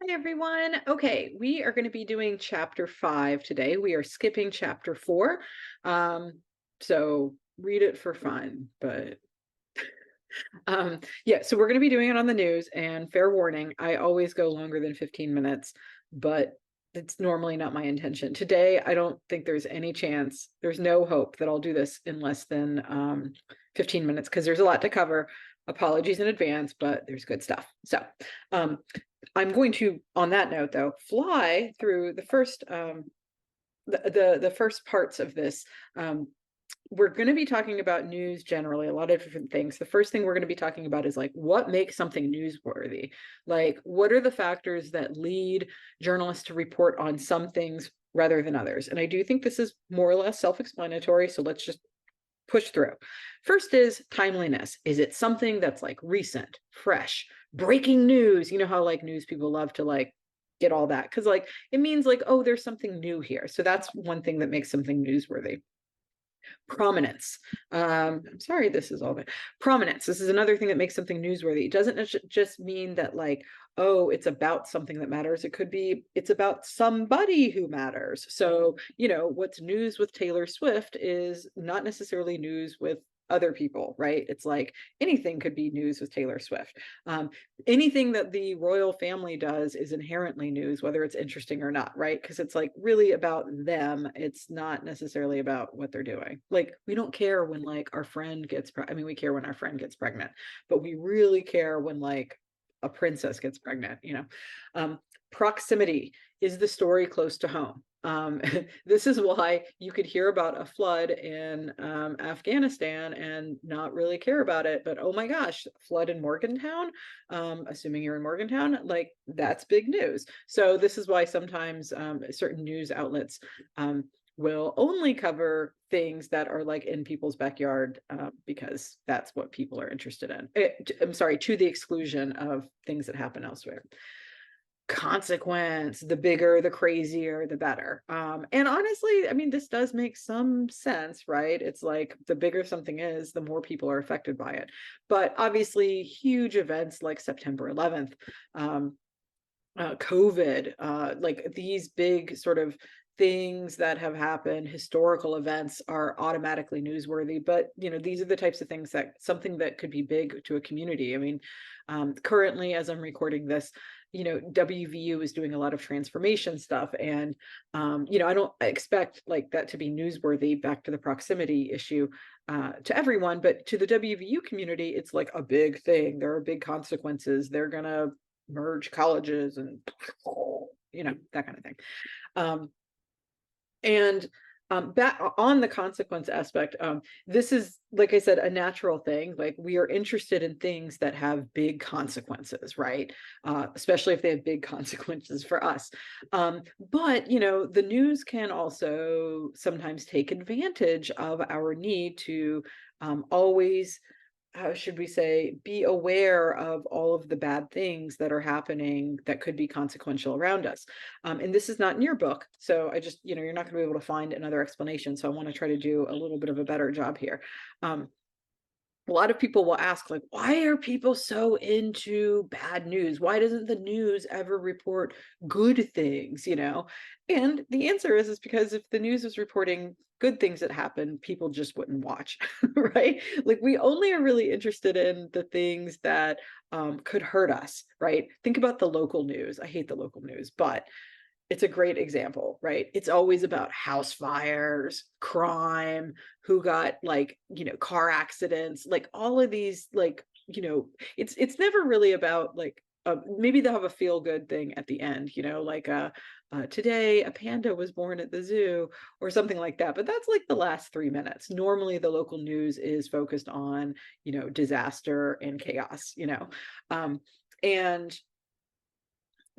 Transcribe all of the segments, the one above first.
Hey everyone. Okay, we are going to be doing chapter 5 today. We are skipping chapter 4. Um, so read it for fun, but yeah, so we're going to be doing it on the news, and fair warning, I always go longer than 15 minutes, but it's normally not my intention. Today, I don't think there's any chance, there's no hope that I'll do this in less than 15 minutes because there's a lot to cover. Apologies in advance, but there's good stuff. So, um, I'm going to, on that note, though, fly through the first the first parts of this. Um, we're going to be talking about news generally, a lot of different things. The first thing we're going to be talking about is like what makes something newsworthy. Like, what are the factors that lead journalists to report on some things rather than others? And I do think this is more or less self-explanatory. So let's just push through. First is timeliness. Is it something that's like recent, fresh, breaking news? You know how like news people love to like get all that because like it means like, oh, there's something new here. So that's one thing that makes something newsworthy. Prominence. I'm sorry, this is all that. Prominence. This is another thing that makes something newsworthy. It doesn't just mean that like, oh, it's about something that matters. It could be it's about somebody who matters. So, what's news with Taylor Swift is not necessarily news with other people, right? It's like anything could be news with Taylor Swift. Anything that the royal family does is inherently news, whether it's interesting or not, right? Because it's like really about them. It's not necessarily about what they're doing. Like we don't care when like our friend gets, I mean, we care when our friend gets pregnant, but we really care when like a princess gets pregnant. Proximity. Is the story close to home? This is why you could hear about a flood in Afghanistan and not really care about it. But oh my gosh, flood in Morgantown, assuming you're in Morgantown, like that's big news. So this is why sometimes certain news outlets will only cover things that are like in people's backyard because that's what people are interested in. I'm sorry, to the exclusion of things that happen elsewhere. Consequence, the bigger, the crazier, the better. And honestly, I mean, this does make some sense, right? It's like the bigger something is, the more people are affected by it. But obviously, huge events like September 11th, COVID, like these big sort of things that have happened, historical events are automatically newsworthy. But these are the types of things that something that could be big to a community. I mean, currently, as I'm recording this, WVU is doing a lot of transformation stuff, and I don't expect like that to be newsworthy. Back to the proximity issue, to everyone, but to the WVU community, it's like a big thing. There are big consequences. They're gonna merge colleges and that kind of thing. Um, and back on the consequence aspect, this is, like I said, a natural thing. Like we are interested in things that have big consequences, right? Especially if they have big consequences for us. But the news can also sometimes take advantage of our need to always, how should we say, be aware of all of the bad things that are happening that could be consequential around us. And this is not in your book. So I just, you're not going to be able to find another explanation. So I want to try to do a little bit of a better job here. Um, a lot of people will ask, like, why are people so into bad news? Why doesn't the news ever report good things, And the answer is because if the news is reporting good things that happen, people just wouldn't watch, right? Like we only are really interested in the things that could hurt us, right? Think about the local news. I hate the local news, but it's a great example, right? It's always about house fires, crime, who got like, car accidents, like all of these, like, it's never really about like, maybe they'll have a feel good thing at the end, like today a panda was born at the zoo or something like that. But that's like the last 3 minutes. Normally, the local news is focused on, disaster and chaos, and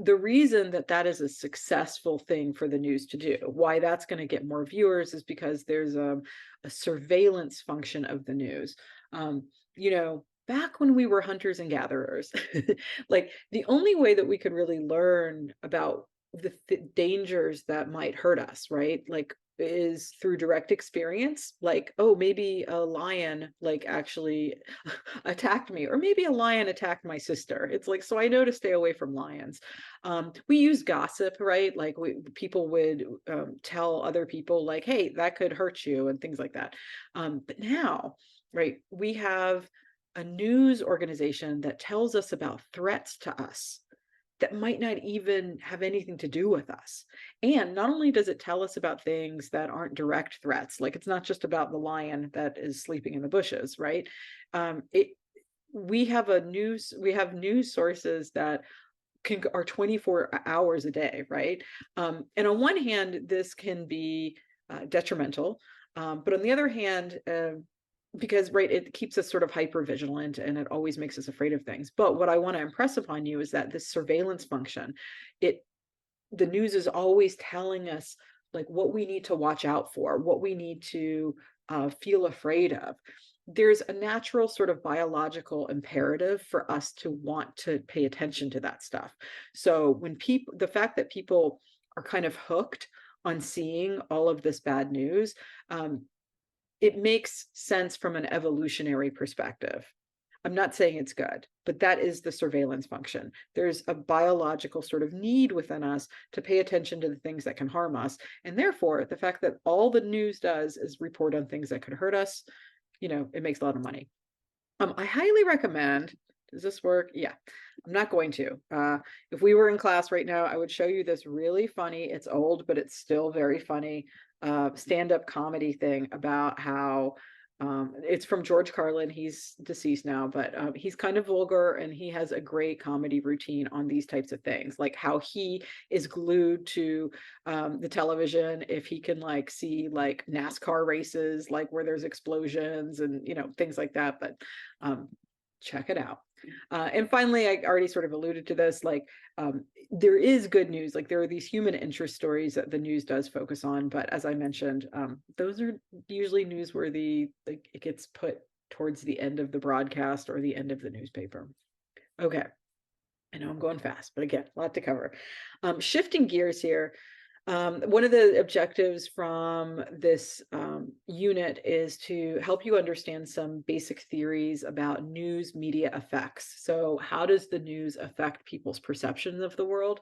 the reason that that is a successful thing for the news to do, why that's going to get more viewers, is because there's a surveillance function of the news. Back when we were hunters and gatherers, like the only way that we could really learn about the dangers that might hurt us, right? Like is through direct experience, like, oh, maybe a lion like actually attacked me, or maybe a lion attacked my sister. It's like, so I know to stay away from lions. We use gossip, right? Like people would tell other people like, hey, that could hurt you and things like that. But now, right, we have a news organization that tells us about threats to us that might not even have anything to do with us. And not only does it tell us about things that aren't direct threats, like it's not just about the lion that is sleeping in the bushes, right? It we have news sources that are 24 hours a day, right? And on one hand, this can be detrimental, but on the other hand, because right, it keeps us sort of hyper vigilant and it always makes us afraid of things. But what I want to impress upon you is that this surveillance function, it the news is always telling us like what we need to watch out for, what we need to feel afraid of. There's a natural sort of biological imperative for us to want to pay attention to that stuff. So when people, the fact that people are kind of hooked on seeing all of this bad news, um, it makes sense from an evolutionary perspective. I'm not saying it's good, but that is the surveillance function. There's a biological sort of need within us to pay attention to the things that can harm us. And therefore, the fact that all the news does is report on things that could hurt us, it makes a lot of money. I highly recommend. Does this work? Yeah, I'm not going to. If we were in class right now, I would show you this really funny, it's old, but it's still very funny, stand-up comedy thing about how it's from George Carlin. He's deceased now, but he's kind of vulgar and he has a great comedy routine on these types of things, like how he is glued to the television if he can like see like NASCAR races, like where there's explosions and things like that. But check it out. And finally, I already sort of alluded to this, like there is good news, like there are these human interest stories that the news does focus on, but as I mentioned, those are usually newsworthy, like it gets put towards the end of the broadcast or the end of the newspaper. Okay, I know I'm going fast, but again, a lot to cover. Shifting gears here, one of the objectives from this unit is to help you understand some basic theories about news media effects. So how does the news affect people's perceptions of the world?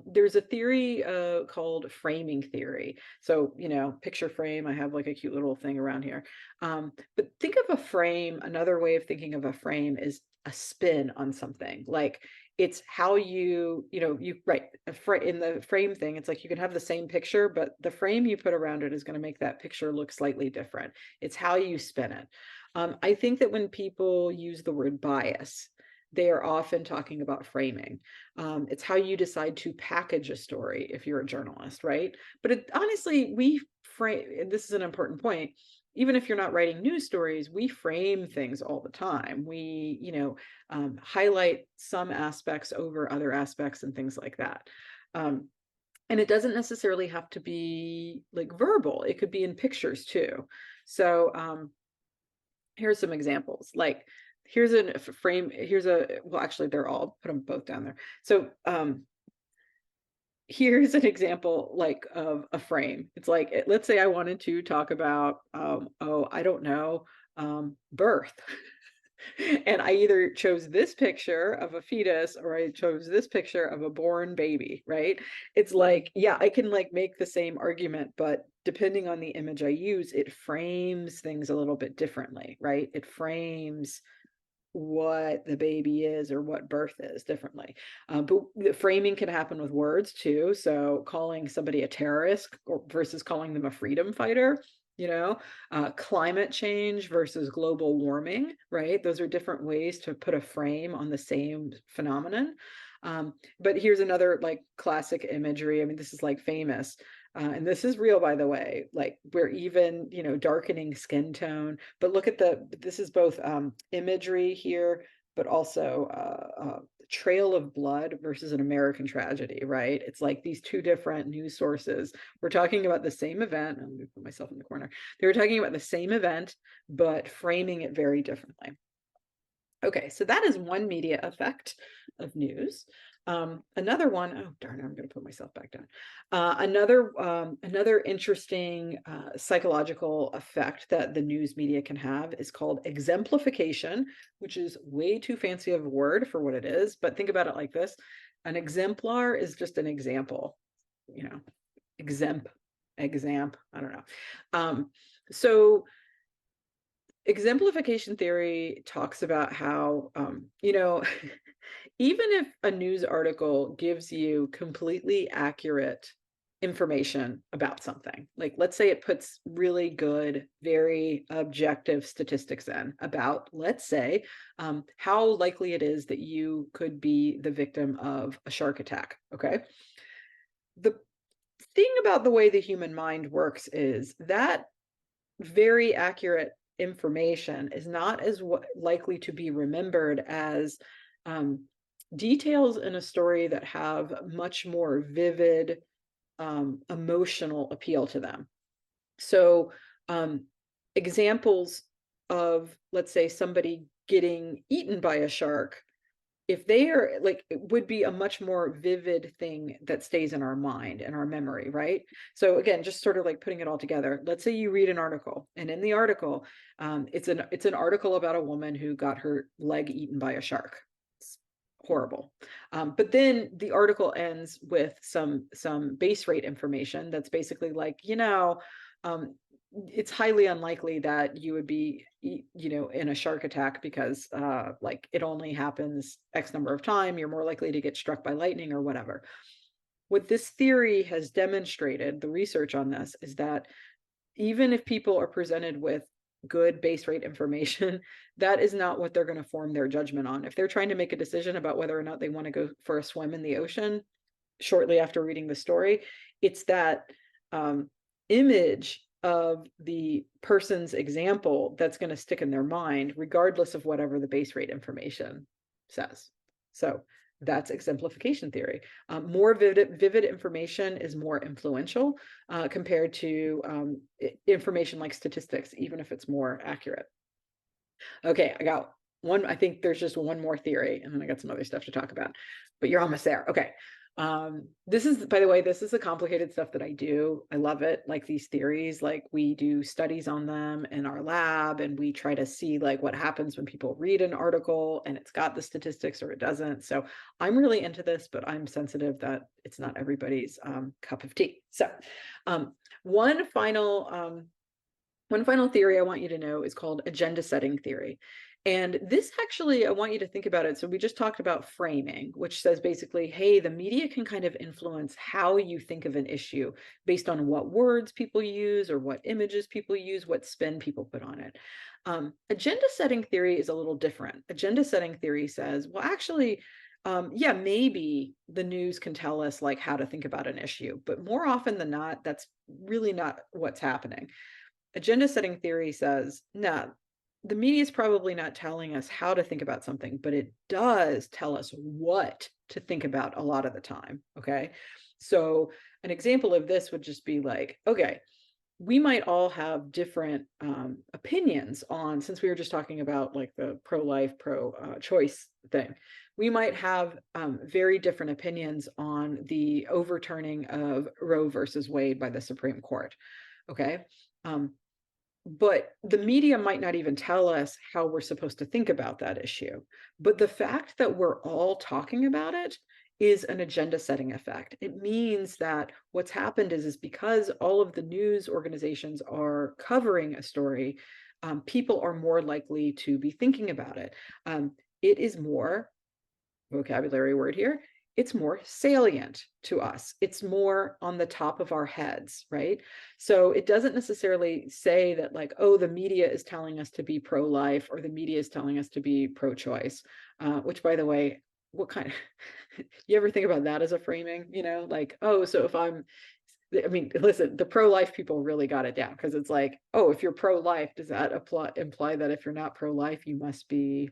There's a theory called framing theory. So, picture frame, I have like a cute little thing around here. But think of a frame, another way of thinking of a frame is a spin on something. Like it's how you right in the frame thing, it's like you can have the same picture, but the frame you put around it is going to make that picture look slightly different. It's how you spin it. I think that when people use the word bias, they are often talking about framing. It's how you decide to package a story if you're a journalist, right? But honestly, we frame, and this is an important point, even if you're not writing news stories, we frame things all the time. We, highlight some aspects over other aspects and things like that. And it doesn't necessarily have to be like verbal. It could be in pictures too. So here's some examples. Like here's a frame. Well, actually, they're all, put them both down there. So here's an example like of a frame. It's like, let's say I wanted to talk about, oh, I don't know, birth. And I either chose this picture of a fetus or I chose this picture of a born baby, right? It's like, yeah, I can like make the same argument, but depending on the image I use, it frames things a little bit differently, right? It frames what the baby is or what birth is differently. But the framing can happen with words too. So calling somebody a terrorist versus calling them a freedom fighter, climate change versus global warming, right? Those are different ways to put a frame on the same phenomenon. But here's another like classic imagery. I mean, this is like famous. And this is real, by the way, like we're even, darkening skin tone, but look at this is both imagery here, but also trail of blood versus an American tragedy, right? It's like these two different news sources. We're talking about the same event. I'm going to put myself in the corner. They were talking about the same event, but framing it very differently. Okay, so that is one media effect of news. Another one, oh darn, I'm going to put myself back down. Another interesting psychological effect that the news media can have is called exemplification, which is way too fancy of a word for what it is. But think about it like this: an exemplar is just an example, you know, examp, I don't know. So exemplification theory talks about how, even if a news article gives you completely accurate information about something, like let's say it puts really good, very objective statistics in about, let's say, how likely it is that you could be the victim of a shark attack. Okay. The thing about the way the human mind works is that very accurate information is not as likely to be remembered as details in a story that have much more vivid emotional appeal to them. So examples of, let's say, somebody getting eaten by a shark, if they are like, it would be a much more vivid thing that stays in our mind and our memory, right? So again, just sort of like putting it all together. Let's say you read an article, and in the article, it's an article about a woman who got her leg eaten by a shark. It's horrible. But then the article ends with some base rate information that's basically like, um, it's highly unlikely that you would be, in a shark attack because like it only happens X number of time. You're more likely to get struck by lightning or whatever. What this theory has demonstrated, the research on this, is that even if people are presented with good base rate information, that is not what they're going to form their judgment on. If they're trying to make a decision about whether or not they want to go for a swim in the ocean shortly after reading the story, it's that image of the person's example that's going to stick in their mind, regardless of whatever the base rate information says. So that's exemplification theory. More vivid information is more influential compared to information like statistics, even if it's more accurate. Okay, I got one. I think there's just one more theory, and then I got some other stuff to talk about, but you're almost there. Okay. This is, by the way, this is the complicated stuff that I do. I love it. Like these theories, like we do studies on them in our lab, and we try to see like what happens when people read an article and it's got the statistics or it doesn't. So I'm really into this, but I'm sensitive that it's not everybody's cup of tea. So one final theory I want you to know is called agenda setting theory. And this actually, I want you to think about it. So we just talked about framing, which says basically, hey, the media can kind of influence how you think of an issue based on what words people use or what images people use, what spin people put on it. Agenda setting theory is a little different. Agenda setting theory says, well, actually, yeah, maybe the news can tell us like how to think about an issue, but more often than not, that's really not what's happening. Agenda setting theory says, no, the media is probably not telling us how to think about something, but it does tell us what to think about a lot of the time. Okay. So an example of this would just be like, okay, we might all have different opinions on, since we were just talking about like the pro-life, pro-choice thing, we might have very different opinions on the overturning of Roe versus Wade by the Supreme Court. Okay. But the media might not even tell us how we're supposed to think about that issue. But the fact that we're all talking about it is an agenda setting effect. It means that what's happened is because all of the news organizations are covering a story, people are more likely to be thinking about it. It is more, vocabulary word here, it's more salient to us. It's more on the top of our heads, right? So it doesn't necessarily say that like, oh, the media is telling us to be pro-life or the media is telling us to be pro-choice, which by the way, what kind of, you ever think about that as a framing, like, oh, so if I mean, listen, the pro-life people really got it down because it's like, oh, if you're pro-life, does that imply that if you're not pro-life, you must be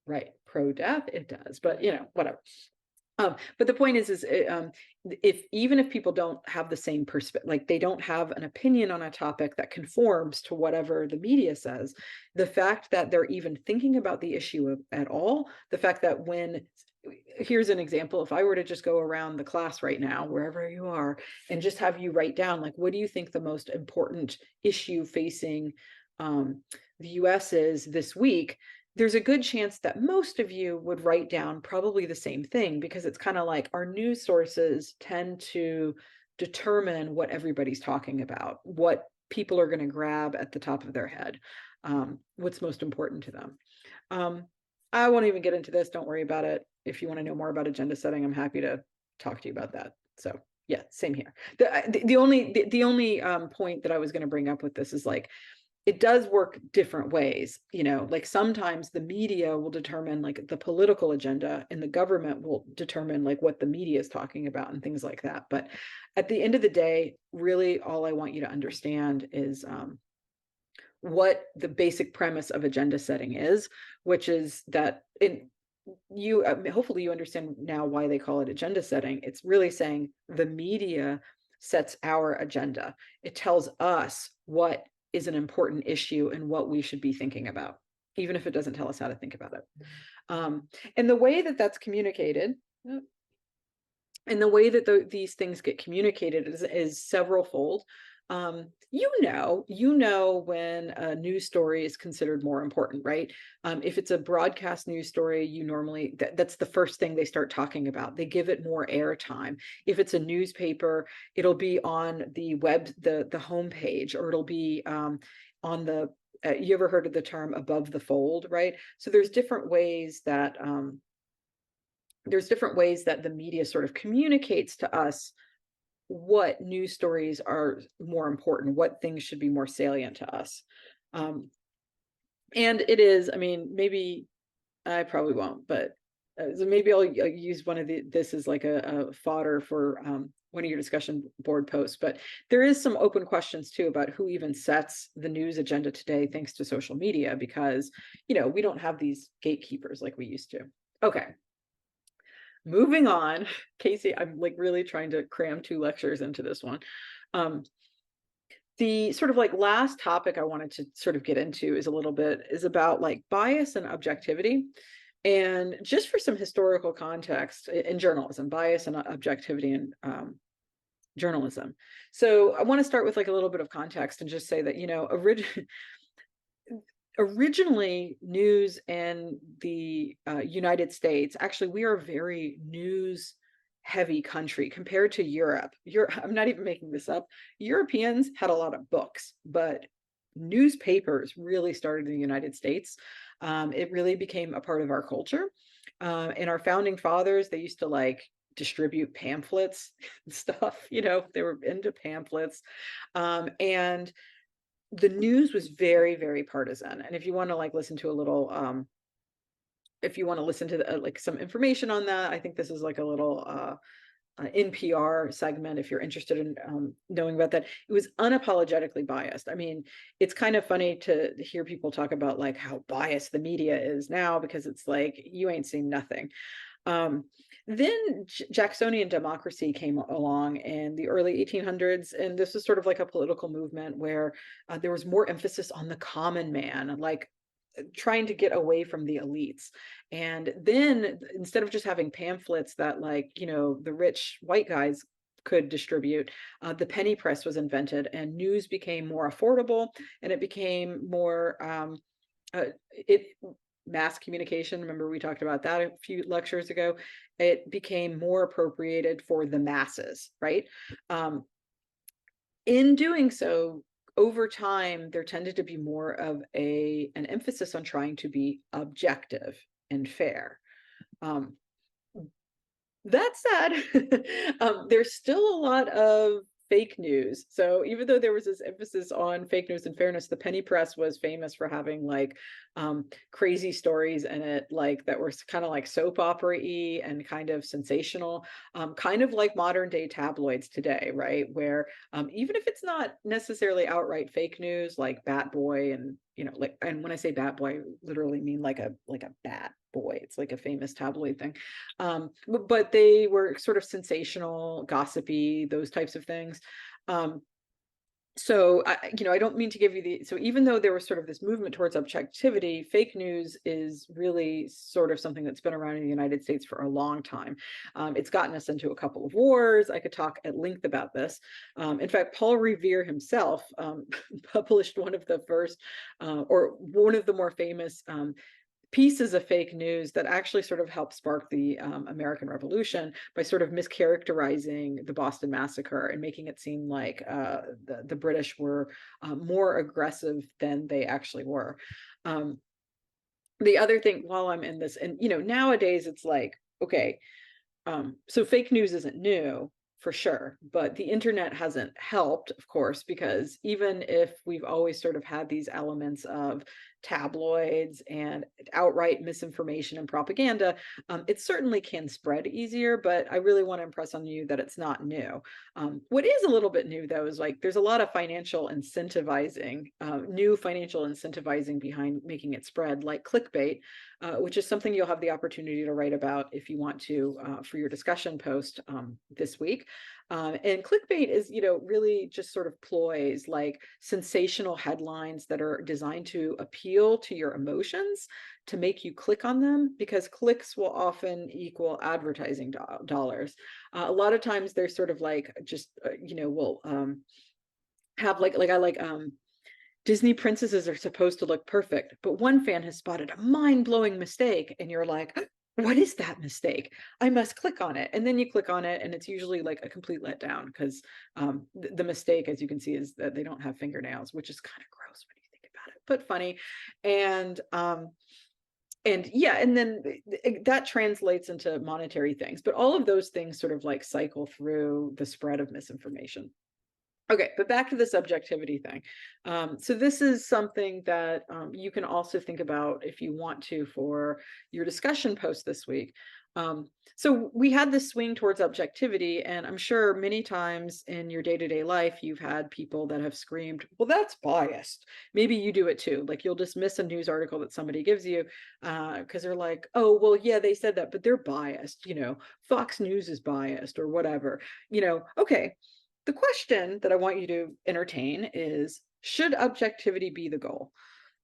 right pro-death? It does, but whatever. But the point is, if even if people don't have the same perspective, like they don't have an opinion on a topic that conforms to whatever the media says, the fact that they're even thinking about the issue at all, the fact that here's an example, if I were to just go around the class right now, wherever you are, and just have you write down, like, what do you think the most important issue facing the US is this week? There's a good chance that most of you would write down probably the same thing, because it's kind of like our news sources tend to determine what everybody's talking about, what people are going to grab at the top of their head, what's most important to them. Um, I won't even get into this. Don't worry about it. If you want to know more about agenda setting, I'm happy to talk to you about that. So yeah, same here. The only point that I was going to bring up with this is, like, it does work different ways, like sometimes the media will determine like the political agenda, and the government will determine like what the media is talking about and things like that. But at the end of the day, really all I want you to understand is what the basic premise of agenda setting is, which is that hopefully you understand now why they call it agenda setting. It's really saying the media sets our agenda. It tells us what is an important issue and what we should be thinking about, even if it doesn't tell us how to think about it. And the way that that's communicated, and the way that these things get communicated is several fold. You know when a news story is considered more important, right? If it's a broadcast news story, you normally that's the first thing they start talking about. They give it more airtime. If it's a newspaper, it'll be on the web, the homepage, or it'll be on the. You ever heard of the term above the fold, right? So there's different ways that the media sort of communicates to us what news stories are more important, what things should be more salient to us. And it is, I mean, maybe I probably won't, but so maybe I'll use this as like a fodder for one of your discussion board posts. But there is some open questions too about who even sets the news agenda today, thanks to social media, because, we don't have these gatekeepers like we used to. Okay. Moving on, Casey, I'm like really trying to cram 2 lectures into this one. The sort of like last topic I wanted to sort of get into is about like bias and objectivity. And just for some historical context in journalism, bias and objectivity in journalism. So I want to start with like a little bit of context and just say that, originally news in the United States, actually, we are a very news heavy country compared to Europe. I'm not even making this up. Europeans had a lot of books, but newspapers really started in the United States. It really became a part of our culture. And our founding fathers, they used to like distribute pamphlets and stuff, they were into pamphlets. And the news was very, very partisan. And if you want to like listen to a little, if you want to listen to like some information on that, I think this is like a little NPR segment if you're interested in knowing about that. It was unapologetically biased. I mean, it's kind of funny to hear people talk about like how biased the media is now, because it's like you ain't seen nothing. Then Jacksonian democracy came along in the early 1800s, and this was sort of like a political movement where there was more emphasis on the common man, like trying to get away from the elites. And then instead of just having pamphlets that like, the rich white guys could distribute, the penny press was invented, and news became more affordable, and it became more mass communication. Remember, we talked about that a few lectures ago. It became more appropriated for the masses, right? In doing so, over time, there tended to be more of an emphasis on trying to be objective and fair. That said, there's still a lot of fake news. So even though there was this emphasis on fake news and fairness, the penny press was famous for having like crazy stories in it, like that were kind of like soap opera-y and kind of sensational, kind of like modern day tabloids today, right? Where even if it's not necessarily outright fake news, like Bat Boy and like, and when I say bat boy, I literally mean like a bat boy. It's like a famous tabloid thing. But they were sort of sensational, gossipy, those types of things. Um, so I don't mean to give you so even though there was sort of this movement towards objectivity, fake news is really sort of something that's been around in the United States for a long time. It's gotten us into a couple of wars. I could talk at length about this. In fact, Paul Revere himself published one of the first or one of the more famous pieces of fake news that actually sort of helped spark the American Revolution by sort of mischaracterizing the Boston Massacre and making it seem like the British were more aggressive than they actually were. The other thing, while I'm in this, and nowadays it's like, okay, so fake news isn't new for sure, but the internet hasn't helped, of course, because even if we've always sort of had these elements of tabloids and outright misinformation and propaganda, it certainly can spread easier, but I really want to impress on you that it's not new. What is a little bit new, though, is like there's a lot of financial incentivizing, new financial incentivizing behind making it spread, like clickbait, which is something you'll have the opportunity to write about if you want to for your discussion post this week. And clickbait is, really just sort of ploys like sensational headlines that are designed to appeal to your emotions to make you click on them, because clicks will often equal advertising dollars. A lot of times they're sort of like just, will have like I like Disney princesses are supposed to look perfect, but one fan has spotted a mind-blowing mistake, and you're like, what is that mistake? I must click on it. And then you click on it, and it's usually like a complete letdown because the mistake, as you can see, is that they don't have fingernails, which is kind of gross when you think about it, but funny. And yeah, and then that translates into monetary things, but all of those things sort of like cycle through the spread of misinformation. Okay, but back to the subjectivity thing. So this is something that you can also think about if you want to for your discussion post this week. So we had this swing towards objectivity, and I'm sure many times in your day-to-day life, you've had people that have screamed, well, that's biased. Maybe you do it too. Like you'll dismiss a news article that somebody gives you because they're like, oh, well, yeah, they said that, but they're biased. Fox News is biased or whatever. Okay. The question that I want you to entertain is, should objectivity be the goal?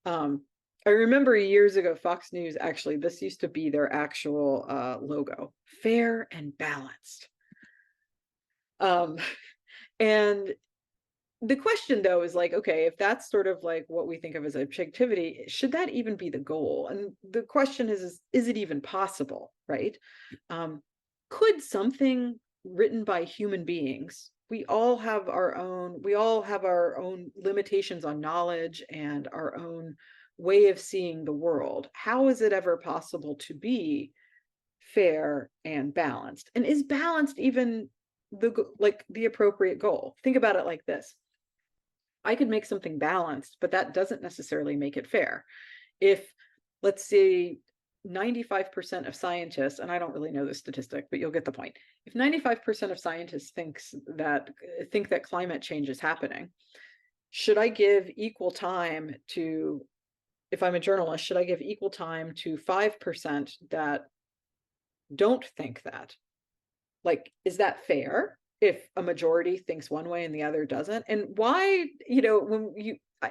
I remember years ago, Fox News, actually, this used to be their actual logo, fair and balanced. And the question, though, is like, okay, if that's sort of like what we think of as objectivity, should that even be the goal? And the question is it even possible, right? Could something written by human beings, we all have our own limitations on knowledge and our own way of seeing the world. How is it ever possible to be fair and balanced? And is balanced even the appropriate goal? Think about it like this. I could make something balanced, but that doesn't necessarily make it fair. If, let's say, 95% of scientists, and I don't really know the statistic, but you'll get the point. If 95% of scientists think that climate change is happening, should I give equal time to, if I'm a journalist, should I give equal time to 5% that don't think that? Like, is that fair if a majority thinks one way and the other doesn't? And why,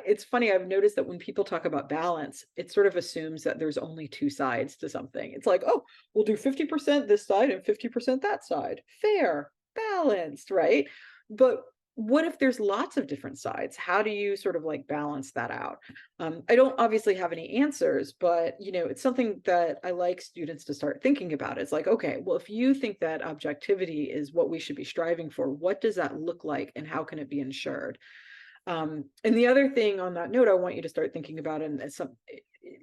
it's funny, I've noticed that when people talk about balance, it sort of assumes that there's only two sides to something. It's like, oh, we'll do 50% this side and 50% that side. Fair, balanced, right? But what if there's lots of different sides? How do you sort of like balance that out? I don't obviously have any answers, but it's something that I like students to start thinking about. It's like, okay, well, if you think that objectivity is what we should be striving for, what does that look like and how can it be ensured? And the other thing on that note, I want you to start thinking about, and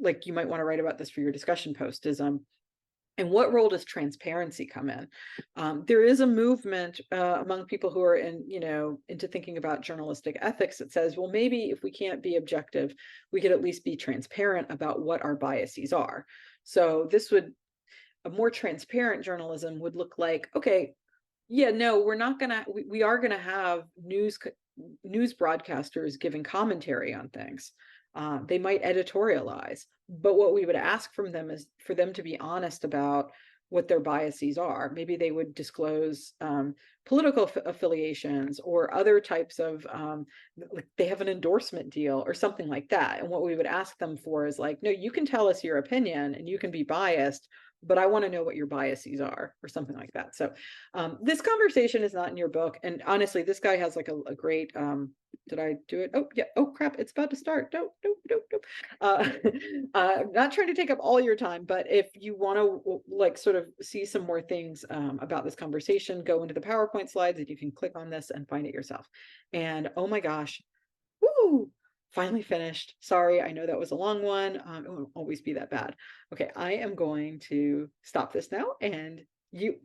like you might want to write about this for your discussion post, is and what role does transparency come in? There is a movement among people who are into thinking about journalistic ethics that says, well, maybe if we can't be objective, we could at least be transparent about what our biases are. So a more transparent journalism would look like, okay, yeah, no, we are gonna have news broadcasters giving commentary on things. They might editorialize, but what we would ask from them is for them to be honest about what their biases are. Maybe they would disclose political affiliations or other types of like they have an endorsement deal or something like that. And what we would ask them for is like, no, you can tell us your opinion and you can be biased, but I want to know what your biases are or something like that. So this conversation is not in your book. And honestly, this guy has like a great did I do it? Oh, yeah. Oh, crap. It's about to start. Nope, nope, nope, nope. I'm not trying to take up all your time, but if you want to like sort of see some more things about this conversation, go into the PowerPoint slides and you can click on this and find it yourself. And oh my gosh, woo, finally finished. Sorry, I know that was a long one. It won't always be that bad. Okay, I am going to stop this now and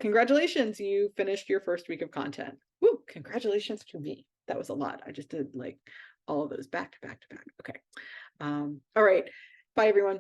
congratulations, you finished your first week of content. Woo, congratulations to me. That was a lot. I just did like all of those back to back to back. Okay. All right. Bye, everyone.